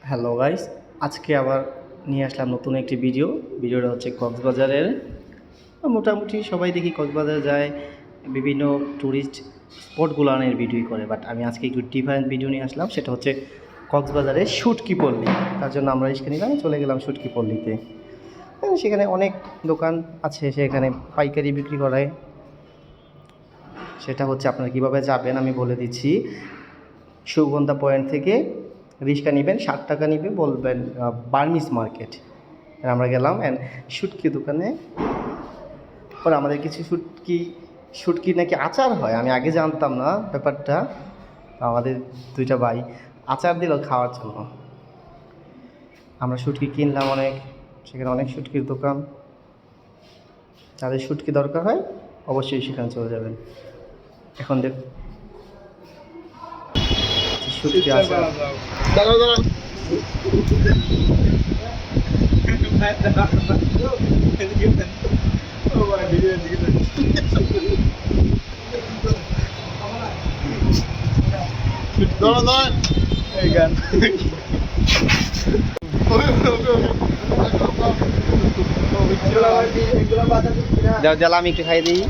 Hello guys, আজকে আবার নিয়ে আসলাম নতুন একটি ভিডিওটা হচ্ছে কক্সবাজারের। মোটামুটি সবাই দেখি কক্সবাজার যায়, বিভিন্ন ট্যুরিস্ট স্পটগুলোর ভিডিও করে, বাট আমি আজকে একটু ডিফারেন্ট ভিডিও নিয়ে আসলাম। সেটা হচ্ছে কক্সবাজারের শুটকি পল্লী। তার জন্য আমরা রিস্কা নিলাম, চলে গেলাম শুটকি পল্লীতে। সেখানে অনেক দোকান আছে, সেখানে পাইকারি বিক্রি করায়। সেটা হচ্ছে আপনারা কীভাবে যাবেন আমি বলে দিচ্ছি। সুগন্ধা পয়েন্ট থেকে রিক্সা নেবেন, 60 টাকা নেবে, বলবেন বার্মিস মার্কেট। আমরা গেলাম অ্যান্ড শুটকি দোকানে। পরে আমাদের কিছু শুটকি নাকি আচার হয়, আমি আগে জানতাম না ব্যাপারটা। আমাদের দুইটা ভাই আচার দিল খাওয়ার জন্য। আমরা শুটকি কিনলাম অনেক, সেখানে অনেক শুটকির দোকান। যাদের শুটকি দরকার হয় অবশ্যই সেখানে চলে যাবেন। এখন দেখ শুটকি আচার। আমি একটু খাই দিই।